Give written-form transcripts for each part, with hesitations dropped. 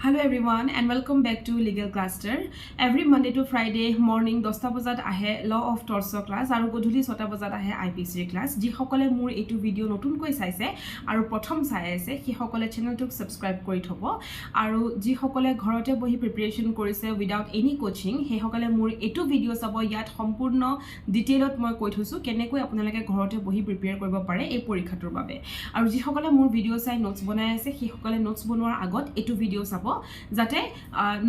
Hello everyone and welcome back to Legal Cluster. Every Monday to Friday morning 10 bajat ahe Law of Torts class aru godhuli 6 bajat ahe IPC class. Ji hokole mur etu video notun koi saise aru prothom sai ase he hokole channel tuk subscribe kori thobo aru ji hokole ghorote bohi preparation korise without any coaching he hokole mur etu video sabo yat sampurno detailot moi koi thosu kenekoi apnalake ghorote bohi prepare koribo pare ei porikhatur babe aru ji hokole mur video sai notes banai ase he hokole notes bonwar agot etu video sabo যাতে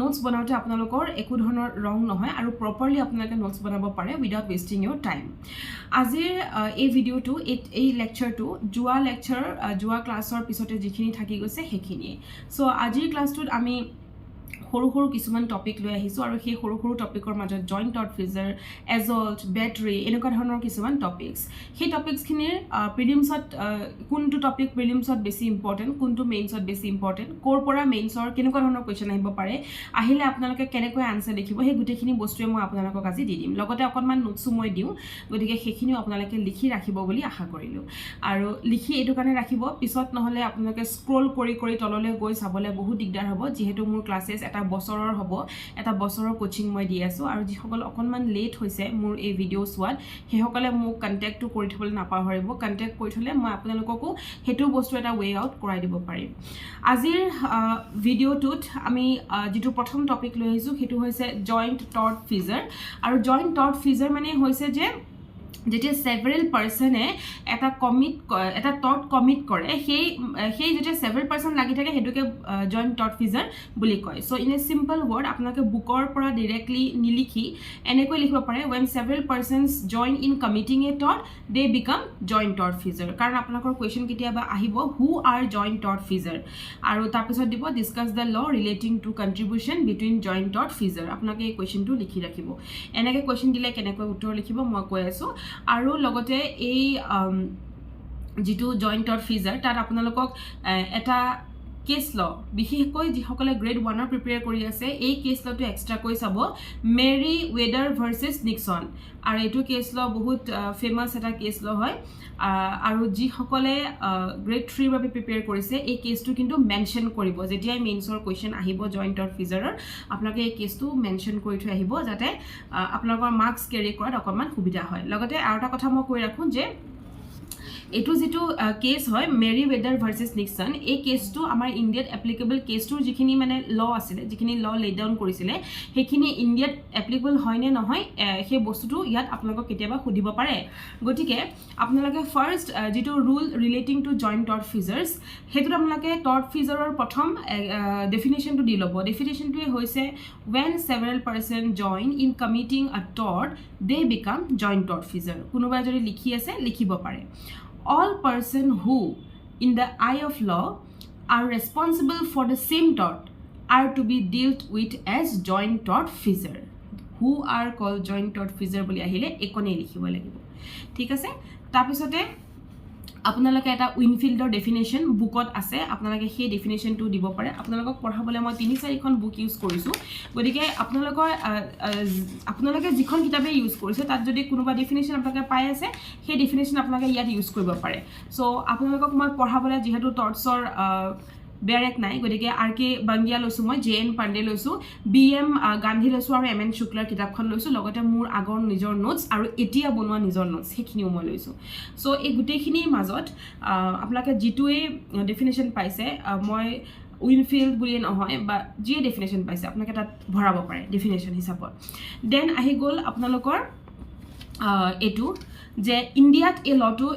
notes বনাওতে আপোনালোকৰ একো ধৰণৰ ৰং নহয় আৰু properly আপোনালোকে notes বনাব পাৰে উইদাউট ওয়েস্টিং ইওৰ টাইম আজিৰ এই ভিডিওটো এই লেকচাৰটো জুৱা ক্লাছৰ পিছতে যিখিনি থাকি গৈছে সেইখিনি সো আজিৰ ক্লাছটোত আমি সৰু সৰু কিছুমান টপিক লৈ আহিছো আৰু সেই সৰু সৰু টপিকৰ মাজত জয়েন্ট টৰ্ট ফিজাৰ এজল্ট ব্যাটাৰী এনেকুৱা ধৰণৰ কিছুমান টপিকস সেই টপিকসখিনিৰ প্ৰিলিমছত কোনটো টপিক প্ৰিলিমছত বেছি ইম্পৰ্টেন্ট কোনটো মেইনছত বেছি ইম্পৰ্টেন্ট কোৰ পৰা মেইনছৰ কেনেকুৱা ধৰণৰ কোৱেশ্চন আহিব পাৰে আহিলে আপোনালোকে কেনেকৈ আনসাৰ লিখিব সেই গুটেখিনি বস্তুৱে মই আপোনালোকক আজি দি দিম লগতে অকনমান নোটছ মই দিও গতিকে সেইখিনিও আপোনালোকে লিখি ৰাখিব বুলি আশা কৰিলো আৰু লিখি এটো কাৰণে ৰাখিব পিছত নহলে আপোনালোকে স্ক্ৰল কৰি কৰি তললৈ গৈ চাবলে বহুত দিগদাৰ হ'ব যেহেতু মোৰ ক্লাसेस এটা বছৰৰ হ'ব এটা বছৰৰ কোচিং মই দি আছো আৰু যিসকল অকনমান লেট হৈছে মোৰ এই ভিডিও সোৱাত হেসকলে মোক কন্টাক্টটো কৰি থবলৈ নাপাহৰিব কন্টাক্ট কৰি থলে মই আপোনালোককো হেতু বস্তু এটা ওয়ে আউট কৰাই দিব পাৰিম আজিৰ ভিডিওটোত আমি যেটো প্ৰথম টপিক লৈ আহিছো হেতু হৈছে জয়েন্ট টৰ্ট ফিজাৰ আৰু জয়েন্ট টৰ্ট ফিজাৰ মানে হৈছে যে যেতিয়া সেভাৰেল পাৰসনে এটা টৰ্ট কমিট কৰে সেই যেতিয়া সেভাৰেল পাৰসন লাগি থাকে হেতুকে জয়েন্ট টৰ্ট ফিজাৰ বুলি কয় so in a simple word আপোনালোকে বুকৰ পৰা ডাইৰেক্টলি নিলিখি এনেকৈ লিখিব পাৰে when several persons join in committing a tort they become joint tort fizzer কাৰণ আপোনালোকৰ কোৱেশ্চন কেতিয়াবা আহিব who are joint tort fizzer আৰু তাৰ পিছত দিব discuss the law relating to contribution between joint tort fizzer আপোনালোকে এই কোৱেশ্চনটো লিখি ৰাখিব এনেকৈ কোৱেশ্চন দিলে কেনেকৈ উত্তৰ লিখিব মই কৈ আছো আৰু লগতে এই যেটো জয়েন্ট টৰ্ট ফিজাৰ তাত আপোনালোকক এটা কেস ল বিশেষকৈ যিসকলে গ্ৰেড 1 ৰ প্ৰিপেয়াৰ কৰি আছে এই কেস লটো এক্সট্ৰা কৈ চাব মেৰি ৱেডাৰ ভাৰ্সেস নিক্সন আৰু এটো কেস ল বহুত ফেমাস এটা কেস ল হয় আৰু যিসকলে গ্ৰেড 3 ৰ বাবে প্ৰিপেয়াৰ কৰিছে এই কেসটো কিন্তু মেনশন কৰিব যেতিয়া মেইনছৰ কোৱেশ্চন আহিব জয়েন্ট টৰ্ট ফিজাৰৰ আপোনালোকে এই কেসটো মেনশন কৰি থৈ আহিব যাতে আপোনালোকৰ মাৰ্কস কেৰি কৰাত অকমান সুবিধা হয় লগতে আৰু এটা কথা মই কৈ ৰাখো যে এটো যেটো কেস হয় মেৰি ৱেডাৰ ভাৰ্সেস নিক্সন এই কেসটো আমাৰ ইন্ডিয়াত এপ্লিকেবল কেসটোৰ যিখিনি মানে ল আছিল যিখিনি ল লে ডাউন কৰিছিলে সেইখিনি ইন্ডিয়াত এপ্লিকেবল হয় নে নহয় সেই বস্তুটো ইয়াত আপোনালোকক কেতিয়াবা সুধিব পাৰে গতিকে আপোনালোকে ফাৰ্স্ট যেটো ৰুল ৰিলেটিং টু জয়েন্ট টৰ্ট ফিজাৰ্স হেতু আপোনালোকে টৰ্ট ফিজাৰৰ প্ৰথম ডেফিনিশনটো দি লব ডেফিনিশনটোৱে হৈছে when several person join in committing a tort they become joint tort fizzer কোনোবা যদি লিখি আছে লিখিব পাৰে all person who in the eye of law are responsible for the same tort are to be dealt with as joint tort fizzer who are called joint tort fizzer বুলি আহিলে একনে লিখিব লাগিব ঠিক আছে তাৰ পিছতে আপোনালোকে এটা উইনফিল্ডৰ ডেফিনিশন বুকত আছে আপোনালোকে সেই ডেফিনিশনটো দিব পাৰে আপোনালোকক পঢ়াবলৈ মই 3-4খন বুক ইউজ কৰিছো গতিকে আপোনালোকে যিখন কিতাপে ইউজ কৰিছে তাত যদি কোনোবা ডেফিনিশন আপোনালোকে পাই আছে সেই ডেফিনিশন আপোনালোকে ইয়াত ইউজ কৰিব পাৰে সো আপোনালোকক মই পঢ়াবলৈ যেহেতু টৰ্টছৰ বেৰেক নাই গতিকে আৰকে বাংগিয়া লৈছো মই জেএন পাণ্ডে লৈছো বিএম গান্ধী লৈছো আৰু এমএন শুক্লাৰ কিতাপখন লৈছো লগতে মোৰ আগৰ নিজৰ নোটস আৰু এতিয়া বনোৱা নিজৰ নোটস সেইখিনিও মই লৈছো সো এই গুটেখিনিৰ মাজত আপোনালোকে যেটোৱে ডেফিনিশন পাইছে মই উইনফিল্ড বুলি নহয় বা যে ডেফিনিশন পাইছে আপোনালোকে তাত ভৰাব পাৰে ডেফিনিশন হিচাপত দেন আহি গল আপোনালোকৰ এটো যে ইন্ডিয়াত এই লটো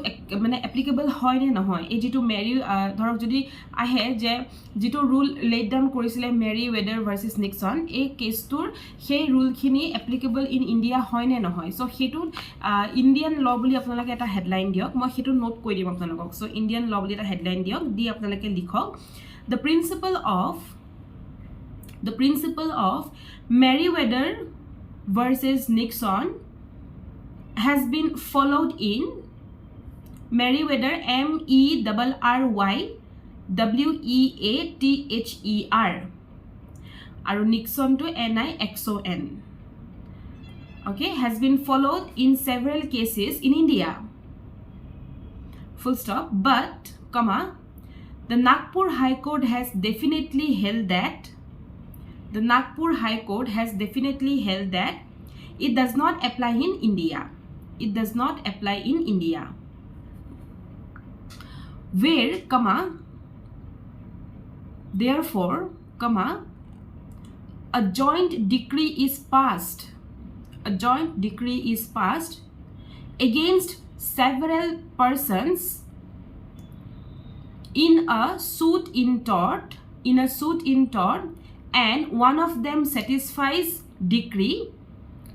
মানে এপ্লিকেবল হয় নে নহয় এই যেটো মেৰি ধৰক যদি আহে যে যেটো ৰুল লেড ডাউন কৰিছিলে মেৰি ৱেডাৰ ভাৰ্সেস নিক্সন এই কেসটোৰ সেই ৰুলখিনি এপ্লিকেবল ইন ইন্ডিয়া হয় নে নহয় সো হেতু ইন্ডিয়ান ল বুলি আপোনালোকে এটা হেডলাইন দিয়ক মই হেতু নোট কৈ দিম আপোনালোকক সো ইন্ডিয়ান ল বুলি এটা হেডলাইন দিয়ক দি আপোনালোকে লিখক the principle of Meriwether versus Nixon has been followed in Meriwether MERRYWEATHER আৰু Nixon to NIXON okay has been followed in several cases in India full stop but comma the Nagpur High Court has definitely held that The Nagpur High Court has definitely held that it does not apply in India. It does not apply in India. Where, comma, therefore, comma, a joint decree is passed. A joint decree is passed against several persons in a suit in tort, and one of them satisfies decree,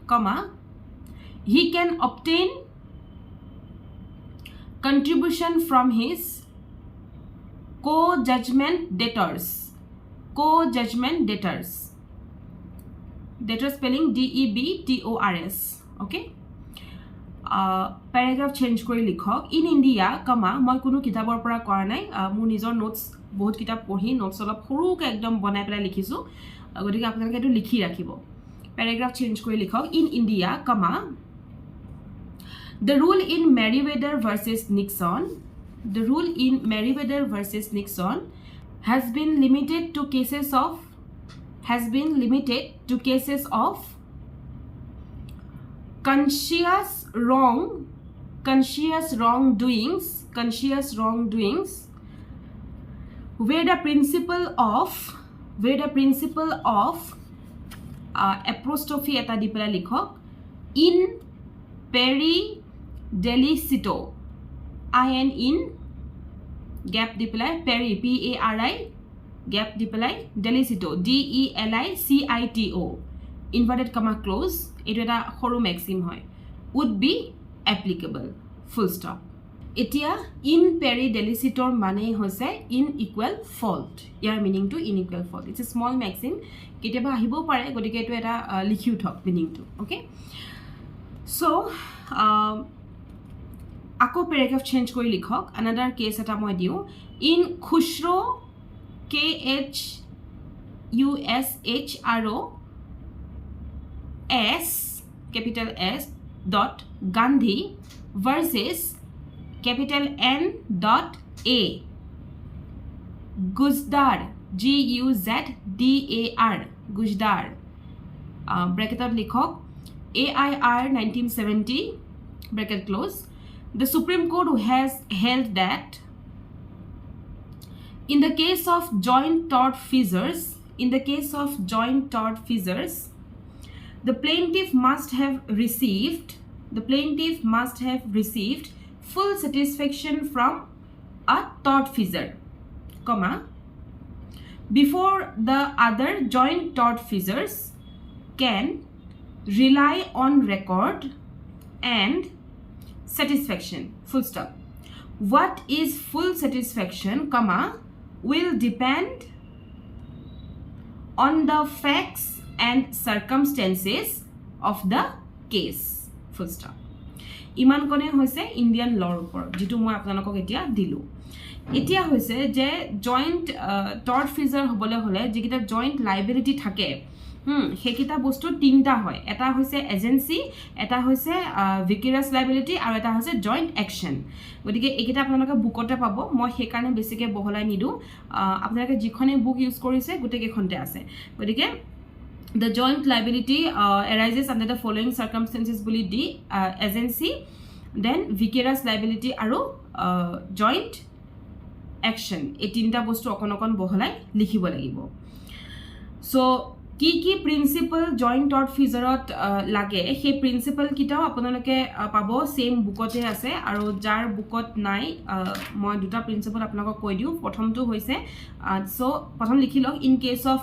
comma, he can obtain contribution from his co-judgment debtors. Co-judgment debtors. Debtor spelling DEBTORS. Okay. Paragraph change kori likhok. In India, comma, moi kuno kitabor pora kora nai. Mu nijor notes bahut kitab pohi notes olop horu ke ekdom banai pela likhisu. Gotike apnaloke etu likhi rakhibo. Paragraph change kori likhok. In India, comma, the rule in Meriwether versus Nixon, the rule in Meriwether versus Nixon has been limited to cases of conscious wrongdoings where the principle of apostrophe eta dipela likhok in peri delicito in gap dipelai peri PARI gap dipelai delicito DELICITO inverted comma close etu eta horu maxim hoy would be applicable full stop. Etia in peri delicitor mane hoise in equal fault. Yar meaning to in equal fault. It's a small maxim keteba ahibo pare gotike etu eta likhi uthok meaning to. Okay, so ako paragraph change kori likhok. Another case eta moi diu in Khushro KHUSHRO S capital S dot Gandhi versus capital N dot A Guzdar GUZDAR Gujdar bracket out likhok AIR 1970 bracket close. The Supreme Court has held that in the case of joint tort feasors, the plaintiff must have received full satisfaction from a tort feasor, comma, before the other joint tort feasors can rely on record and satisfaction, full stop. What is full satisfaction, comma, will depend on the facts and circumstances of the case, full stop. Iman kone hoise Indian law upor jitu moi apnalokok etia dilu. Etia hoise je joint tort feasor hobole hole jekita joint liability thake হেকিটা বস্তু তিনটা হয় এটা হৈছে agency এটা হৈছে ভিকাৰিয়াছ liability আৰু এটা হৈছে জয়েন্ট অ্যাকশন গতিকে এইকেইটা আপোনালোকে বুকতে পাব মই সেই কাৰণে বেছিকে বহলাই নিদু আপোনালোকে যিখনে বুক ইউজ কৰিছে গোটেইখনতে আছে গতিকে the joint liability arises under the following circumstances বুলি দি agency then vicarious liability আৰু joint action এই তিনটা বস্তু অকন বহলাই লিখিব লাগিব so কি প্ৰিন্সিপল জয়েন্ট টৰ্ট ফিজৰত লাগে সেই প্ৰিন্সিপল কিটাও আপোনালোকে পাব সেম বুকতে আছে আৰু যাৰ বুকত নাই মই দুটা প্ৰিন্সিপল আপোনালোকক কৈ দিও প্ৰথমটো হৈছে সো প্ৰথম লিখি লওক in case of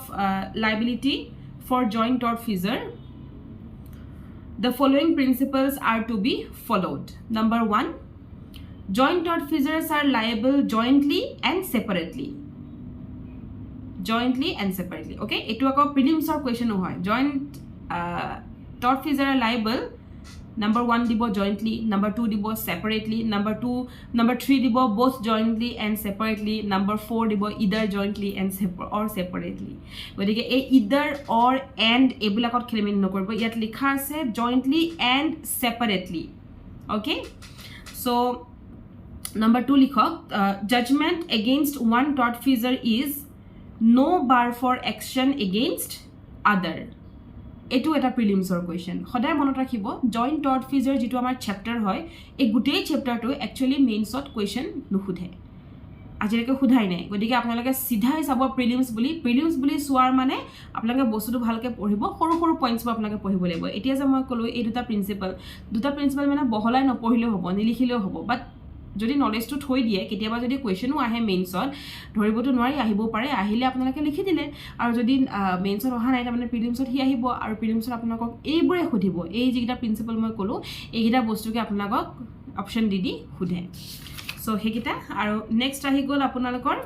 liability for joint tort feasor the following principles are to be followed. Number 1, joint tort feasors are liable jointly and separately. Okay, etu ako prelims or question hoy joint tort feasor are liable. Number 1 dibo jointly, number 2 dibo separately, number 3 dibo both jointly and separately, number 4 dibo either jointly and separately. Gotike ei either or and ebulakot khelemin nokorbo yat likha ase jointly and separately. Okay, so number 2 likhok judgment against one tort feasor is no bar for action against other এটো এটা প্ৰিলিমছৰ question সদায় মনত ৰাখিব joint টৰ্ট ফিজৰ যেটো আমাৰ chapter হয় এই গুটেই চ্যাপ্টাৰটো actually মেইনছত question নুখুধে আজিলৈকে খুধাই নাই গতিকে আপোনালোকে সিধাই চাব প্ৰিলিমছ বুলি সোৱাৰ মানে আপোনালোকে বস্তুটো ভালকে পঢ়িব সৰু সৰু পইণ্টছবোৰ আপোনালোকে পঢ়িব লাগিব এতিয়া যে মই কলো এই দুটা প্ৰিন্সিপাল মানে বহলাই নপঢ়িলেও হ'ব নিলিখিলেও হ'ব বাট যদি নলেজটো থৈ দিয়ে কেতিয়াবা যদি কোৱেশ্চনো আহে মেইনছত ধৰিবটো নোৱাৰি আহিব পাৰে আহিলে আপোনালোকে লিখি দিলে আৰু যদি মেইনছত অহা নাই তাৰমানে প্ৰিলিমছত হি আহিব আৰু প্ৰিলিমছত আপোনালোকক এইবোৰে খুধিব এই যিটা প্ৰিন্সিপাল মই কলো এইগিটা বস্তুকে আপোনালোকক অপচন দি খুধে সো হেকিটা আৰু নেক্সট আহি গল আপোনালোকৰ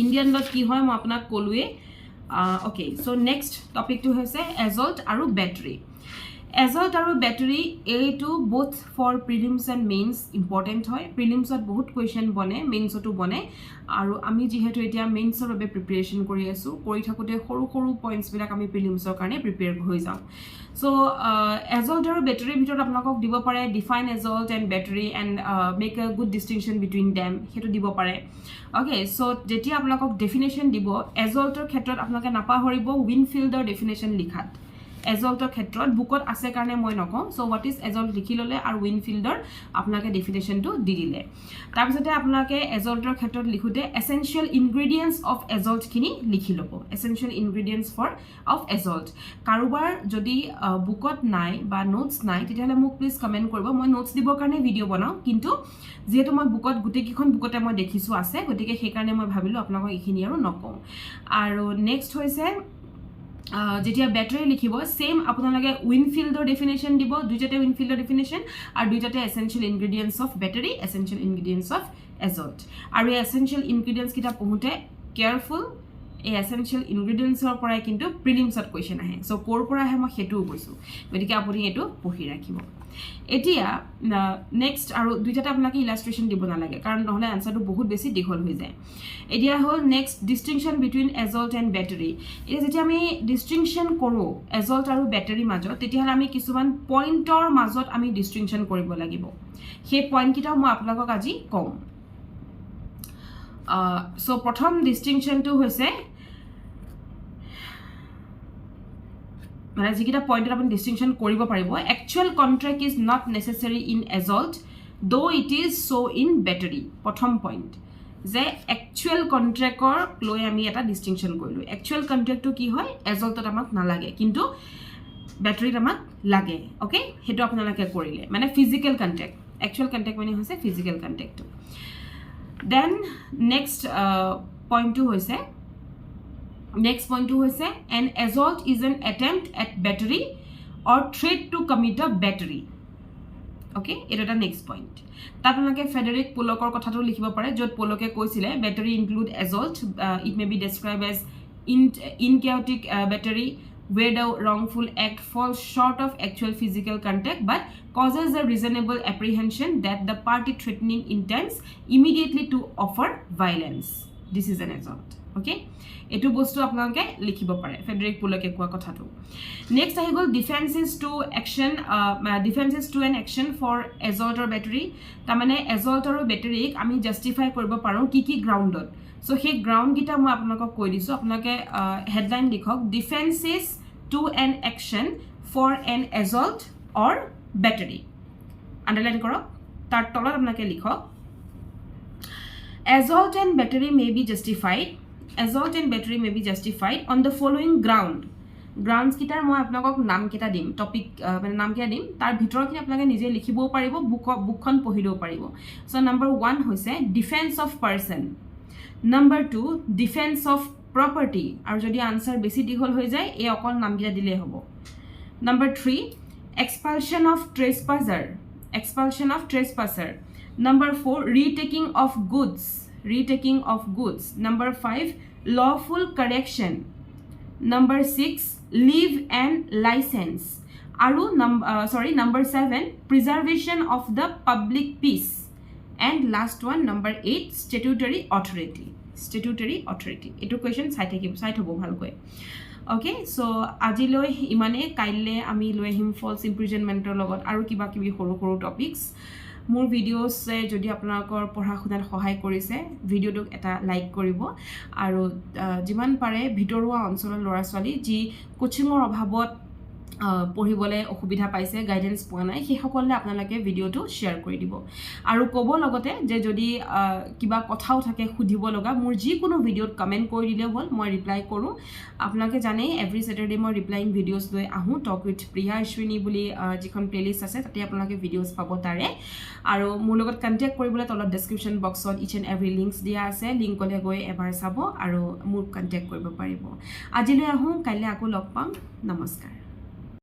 ইন্ডিয়ান লট কি হয় মই আপোনাক কলুৱে ওকে সো নেক্সট টপিকটো হৈছে এজল্ট আৰু ব্যাটাৰী এজল্ট আৰু ব্যাটাৰী এইটো both for prelims and mains important হয় প্ৰিলিমছত বহুত কোৱেশ্চন বনে মেইনছতো বনে আৰু আমি যেহেতু এতিয়া মেইনছৰ বাবে প্ৰিপাৰেচন কৰি আছো কৰি থাকোতে সৰু সৰু পইণ্টছ বিলাক আমি প্ৰিলিমছৰ কাৰণে প্ৰিপেয়াৰ হৈ যাওঁ সো এজল্ট আৰু ব্যাটাৰীৰ ভিতৰত আপোনালোকক দিব পাৰে define assault and battery and make a good distinction between them হেতু দিব পাৰে ওকে সো যেতিয়া আপোনালোকক ডেফিনেশ্যন দিব এজল্টৰ ক্ষেত্ৰত আপোনালোকে নাপাহৰিব উইনফিল্ডৰ ডেফিনেশ্যন লিখাত এজল্টৰ ক্ষেত্ৰত বুকত আছে কাৰণে মই নকওঁ সো হোৱাট ইজ এজল্ট লিখি ললে আৰু উইনফিল্ডৰ আপোনালোকে ডেফিনেশ্যনটো দি দিলে তাৰপিছতে আপোনালোকে এজল্টৰ ক্ষেত্ৰত লিখোতে এসেনশিয়াল ইনগ্ৰেডিয়েন্টস অফ এজল্ট খিনি লিখি ল'ব এসেনশিয়াল ইনগ্ৰেডিয়েন্টস অফ এজল্ট কাৰোবাৰ যদি বুকত নাই বা নোটছ নাই তেতিয়াহলে মোক প্লিজ কমেন্ট কৰিব মই নোটছ দিবৰ কাৰণে ভিডিও বনাও কিন্তু যেহেতু মই বুকত গুটেকিখন বুকতে মই দেখিছো আছে গতিকে সেই কাৰণে মই ভাবিলো আপোনালোকক এইখিনি আৰু নকওঁ আৰু নেক্সট হৈছে যেতিয়া ব্যাটাৰী লিখিব সেম আপোনালোকে উইনফিল্ডৰ ডেফিনেশ্যন দিব দুইটাতে উইনফিল্ডৰ ডেফিনেশ্যন আৰু দুইটাতে এসেনশিয়াল ইনগ্ৰেডিয়েন্টস অফ ব্যাটাৰী এসেনশিয়াল ইনগ্ৰেডিয়েন্টস অফ এজল্ট আৰু এসেনশিয়াল ইনগ্ৰেডিয়েন্টস কিটা পঢ়োতে কেয়াৰফুল এই এসেনশিয়াল ইনগ্ৰেডিয়েন্টসৰ পৰাই কিন্তু প্ৰিলিমছত কোৱেশ্চন আহে সো কোৰ পৰা আহে মই হেতু কৈছো গতিকে আপুনি এটো পঢ়ি ৰাখিব এতিয়া নেক্সট আৰু দুইটাতে আপোনালোকে ইলাষ্ট্ৰেচন দিব নালাগে কাৰণ নহলে আনসাৰটো বহুত বেছি দীঘল হৈ যায় এতিয়া হল নেক্সট ডিস্টিংশন বিটুইন এজল্ট এণ্ড ব্যাটাৰী এটা যেতিয়া আমি ডিস্টিংশন কৰো এজল্ট আৰু ব্যাটাৰী মাজত তেতিয়াহলে আমি কিছুমান পইণ্টৰ মাজত আমি ডিস্টিংশন কৰিব লাগিব সেই পইণ্ট কিটা মই আপোনালোকক আজি কম সো প্ৰথম ডিস্টিংশনটো হৈছে মানে যিকিটা পইণ্টত আপুনি ডিস্টিংশন কৰিব পাৰিব actual contact is not necessary in assault though it is so in battery প্ৰথম পইণ্ট যে একচুয়াল কন্ট্ৰাক্টৰ লৈ আমি এটা ডিস্টিংশন কৰিলো একচুয়াল কন্ট্ৰাক্টটো কি হয় এজল্টত আমাক নালাগে কিন্তু ব্যাটাৰীত আমাক লাগে ওকে হেতু আপোনালোকে কৰিলে মানে ফিজিক্যাল কন্ট্ৰাক্ট একচুয়াল কন্ট্ৰাক্ট মানে হৈছে ফিজিক্যাল কন্ট্ৰাক্টটো দেন নেক্সট পইণ্টটো হৈছে Next point to hoise an assault is an attempt at battery or threat to commit a battery. Okay, এটা next point. তাত আপোনালোকে ফেডাৰিক পোলকৰ কথাটো লিখিব পাৰে যত পোলকে কৈছিলে battery include assault it may be described as inchaotic battery where the wrongful act falls short of actual physical contact but causes a reasonable apprehension that the party threatening intends immediately to offer violence. This is an assault. Okay, এটো বস্তু আপোনালোকে লিখিব পাৰে ফেডাৰিক পোলকে কোৱা কথাটো next আহি গল ডিফেন্সেস to an action for এজল্ট or ব্যাটাৰী তাৰ মানে এজল্ট আৰু ব্যাটাৰীক আমি জাস্টিফাই কৰিব পাৰো কি গ্ৰাউণ্ডত সো সেই গ্ৰাউণ্ড কিটা মই আপোনালোকক কৈ দিছো আপোনালোকে হেডলাইন লিখক defences to an action for an assault or battery underline কৰক তাৰ তলত আপোনালোকে লিখক assault and battery may be justified assault and battery may be justified on the following grounds কিটাৰ মই আপোনাক নাম কিটা দিম টপিক মানে নাম কিটা দিম তাৰ ভিতৰখিনি আপোনাক নিজে লিখিবও পাৰিব বুকখন পঢ়িলেও পাৰিব সো নাম্বাৰ 1 হৈছে defence of person number 2 defence of property আৰু যদি আনসাৰ বেছি দীঘল হৈ যায় এই অকল নাম কিটা দিলে হ'ব number 3 expulsion of trespasser Number 4, retaking of goods. Number 5, lawful correction. Number 6, leave and license. Number 7, preservation of the public peace. And last one, number 8, statutory authority. Eto question site hobo bhalkoi. Okay, so ajiloi imane kaile ami loi him false imprisonment logot aru kiba kibi horu topics. মোৰ ভিডিঅ'ছে যদি আপোনালোকৰ পঢ়া শুনাত সহায় কৰিছে ভিডিঅ'টোক এটা like কৰিব আৰু যিমান পাৰে ভিতৰুৱা অঞ্চলৰ ল'ৰা ছোৱালী যি কোচিঙৰ অভাৱত পঢ়িবলৈ অসুবিধা পাইছে গাইডেন্স পোৱা নাই সেই সকললে আপোনালোকে ভিডিঅ'টো শ্বেয়াৰ কৰি দিব আৰু ক'ব লগতে যে যদি কিবা কথাও থাকে সুধিব লগা মোৰ যিকোনো ভিডিঅ'ত কমেন্ট কৰি দিলে হ'ল মই ৰিপ্লাই কৰোঁ আপোনালোকে জানে এভৰি স্যাটাৰডে মই ৰিপ্লাইং ভিডিঅ'জ লৈ আহোঁ টক উইথ প্ৰিয়া অশ্বিনী বুলি যিখন প্লেলিষ্ট আছে তাতে আপোনালোকে ভিডিঅ'জ পাব তাৰে আৰু মোৰ লগত কন্টেক্ট কৰিবলৈ তলত ডেছক্ৰিপশ্যন বক্সত ইচ এণ্ড এভৰি লিংকছ দিয়া আছে লিংকলৈ গৈ এবাৰ চাব আৰু মোক কন্টেক্ট কৰিব পাৰিব আজিলৈ আহোঁ কাইলৈ আকৌ লগ পাম নমস্কাৰ